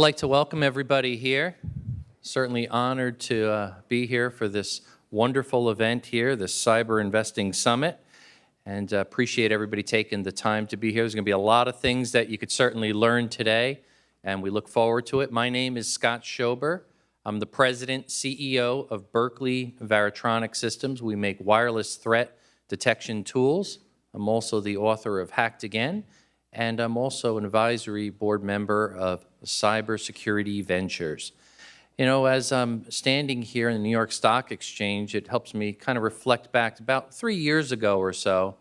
like to welcome everybody here. Certainly honored to be here for this wonderful event here, this Cyber Investing Summit, and appreciate everybody taking the time to be here. There's going to be a lot of things that you could certainly learn today, and we look forward to it. My name is Scott Schober. I'm the President, CEO of Berkeley Varitronic Systems. We make wireless threat detection tools. I'm also the author of Hacked Again, and I'm also an advisory board member of Cybersecurity Ventures. You know, as I'm standing here in the New York Stock Exchange, it helps me kind of reflect back about 3 years ago or so.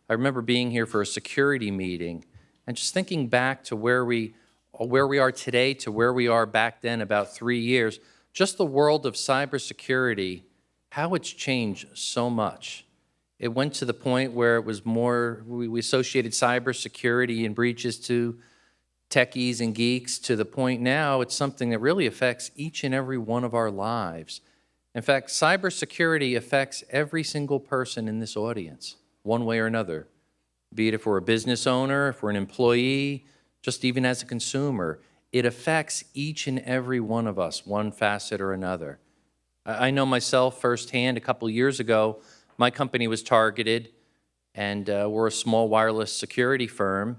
I remember being here for a security meeting and just thinking back to where we are today to where we are back then about 3 years. Just the world of cybersecurity, how it's changed so much. It went to the point where it was more, we associated cybersecurity and breaches to techies and geeks, to the point now it's something that really affects each and every one of our lives. In fact, cybersecurity affects every single person in this audience, one way or another, be it if we're a business owner, if we're an employee, just even as a consumer. It affects each and every one of us, one facet or another. I know myself firsthand. A couple years ago, my company was targeted, and we're a small wireless security firm.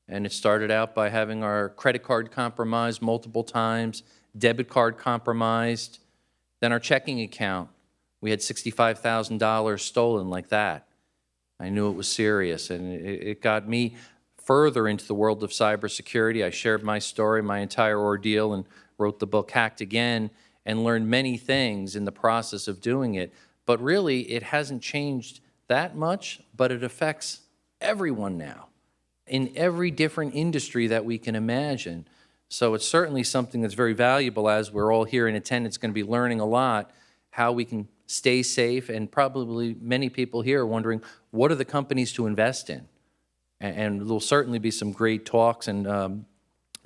And it started out by having our credit card compromised multiple times, debit card compromised, then our checking account. We had $65,000 stolen like that. I knew it was serious, and it got me further into the world of cybersecurity. I shared my story, my entire ordeal, and wrote the book Hacked Again, and learned many things in the process of doing it. But really, it hasn't changed that much, but it affects everyone now, in every different industry that we can imagine. So it's certainly something that's very valuable, as we're all here in attendance going to be learning a lot, how we can stay safe, and probably many people here are wondering, what are the companies to invest in? And there'll certainly be some great talks and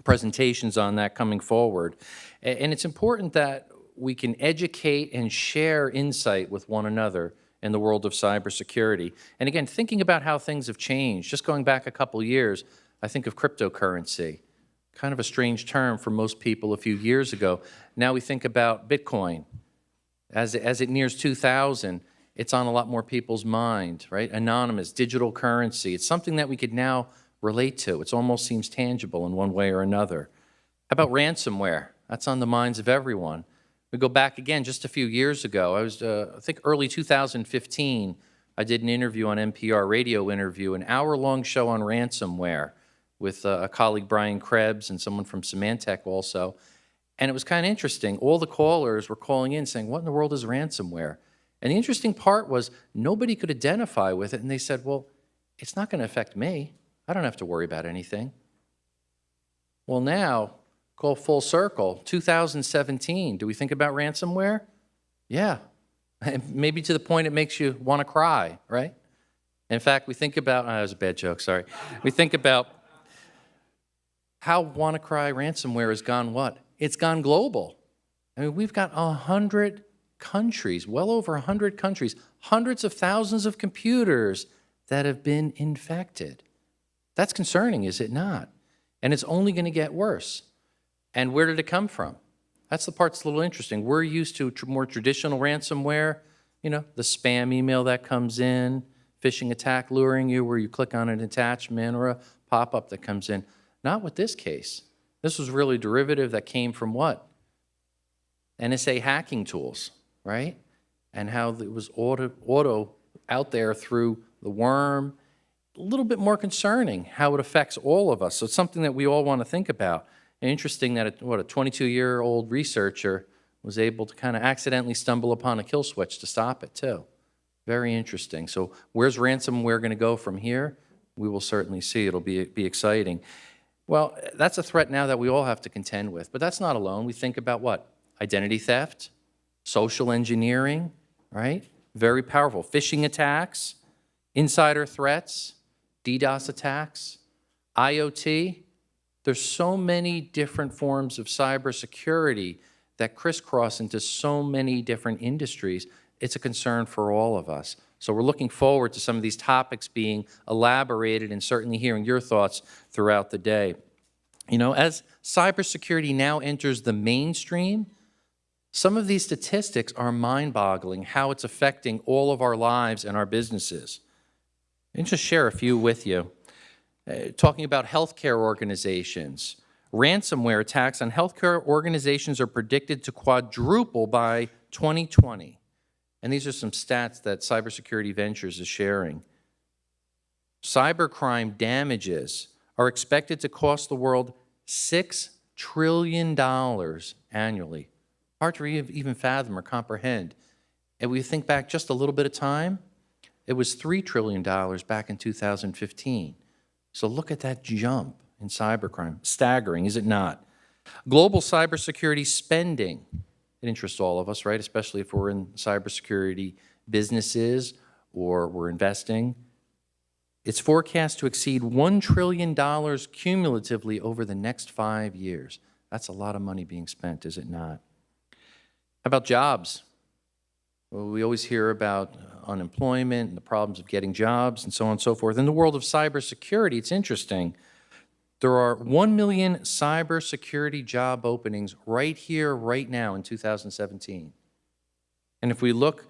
presentations on that coming forward. And it's important that we can educate and share insight with one another in the world of cybersecurity. And again, thinking about how things have changed, just going back a couple years, I think of cryptocurrency, kind of a strange term for most people a few years ago. Now we think about Bitcoin. As it nears 2000, it's on a lot more people's mind, right? Anonymous, digital currency. It's something that we could now relate to. It almost seems tangible in one way or another. How about ransomware? That's on the minds of everyone. We go back again just a few years ago. I was, I think early 2015, I did an interview on NPR, radio interview, an hour-long show on ransomware with a colleague, Brian Krebs, and someone from Symantec also. And it was kind of interesting. All the callers were calling in saying, what in the world is ransomware? And the interesting part was nobody could identify with it, and they said, well, it's not going to affect me. I don't have to worry about anything. Well, now, go full circle, 2017, do we think about ransomware? Yeah, maybe to the point it makes you want to cry, right? In fact, we think about, that was a bad joke, sorry. We think about how WannaCry ransomware has gone what? It's gone global. I mean, we've got 100 countries, well over 100 countries, hundreds of thousands of computers that have been infected. That's concerning, is it not? And it's only going to get worse. And where did it come from? That's the part that's a little interesting. We're used to more traditional ransomware, you know, the spam email that comes in, phishing attack luring you where you click on an attachment or a pop-up that comes in. Not with this case. This was really derivative that came from what? NSA hacking tools, right? And how it was auto out there through the worm. A little bit more concerning how it affects all of us. So it's something that we all want to think about. And interesting that a 22-year-old researcher was able to kind of accidentally stumble upon a kill switch to stop it too. Very interesting. So where's ransomware going to go from here? We will certainly see. It'll be exciting. Well, that's a threat now that we all have to contend with. But that's not alone. We think about what? Identity theft, social engineering, right? Very powerful. Phishing attacks, insider threats, DDoS attacks, IoT. There's so many different forms of cybersecurity that crisscross into so many different industries. It's a concern for all of us. So we're looking forward to some of these topics being elaborated and certainly hearing your thoughts throughout the day. You know, as cybersecurity now enters the mainstream, some of these statistics are mind-boggling, how it's affecting all of our lives and our businesses. And just share a few with you. Talking about healthcare organizations. Ransomware attacks on healthcare organizations are predicted to quadruple by 2020. And these are some stats that Cybersecurity Ventures is sharing. Cybercrime damages are expected to cost the world $6 trillion annually. Hard to even fathom or comprehend. And we think back just a little bit of time, it was $3 trillion back in 2015. So look at that jump in cybercrime. Staggering, is it not? Global cybersecurity spending. It interests all of us, right? Especially if we're in cybersecurity businesses or we're investing. It's forecast to exceed $1 trillion cumulatively over the next 5 years. That's a lot of money being spent, is it not? How about jobs? Well, we always hear about unemployment and the problems of getting jobs and so on and so forth. In the world of cybersecurity, it's interesting. There are 1 million cybersecurity job openings right here, right now in 2017. And if we look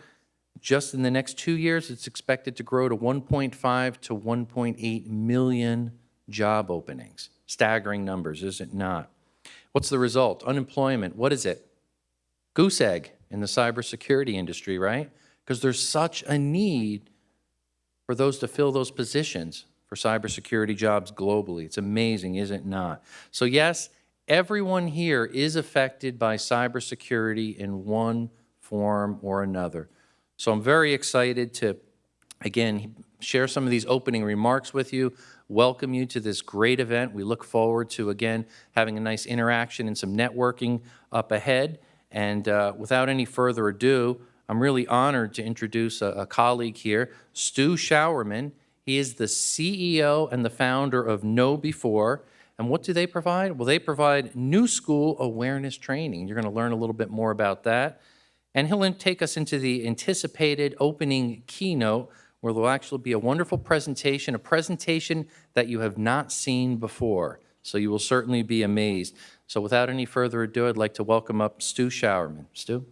just in the next 2 years, it's expected to grow to 1.5 to 1.8 million job openings. Staggering numbers, is it not? What's the result? Unemployment, what is it? Goose egg in the cybersecurity industry, right? Because there's such a need for those to fill those positions for cybersecurity jobs globally. It's amazing, is it not? So yes, everyone here is affected by cybersecurity in one form or another. So I'm very excited to, again, share some of these opening remarks with you, welcome you to this great event. We look forward to, again, having a nice interaction and some networking up ahead. And without any further ado, I'm really honored to introduce a colleague here, Stu Showerman. He is the CEO and the founder of KnowBe4. And what do they provide? Well, they provide new school awareness training. You're going to learn a little bit more about that. And he'll take us into the anticipated opening keynote, where there will actually be a wonderful presentation, a presentation that you have not seen before. So you will certainly be amazed. So without any further ado, I'd like to welcome up Stu Showerman. Stu?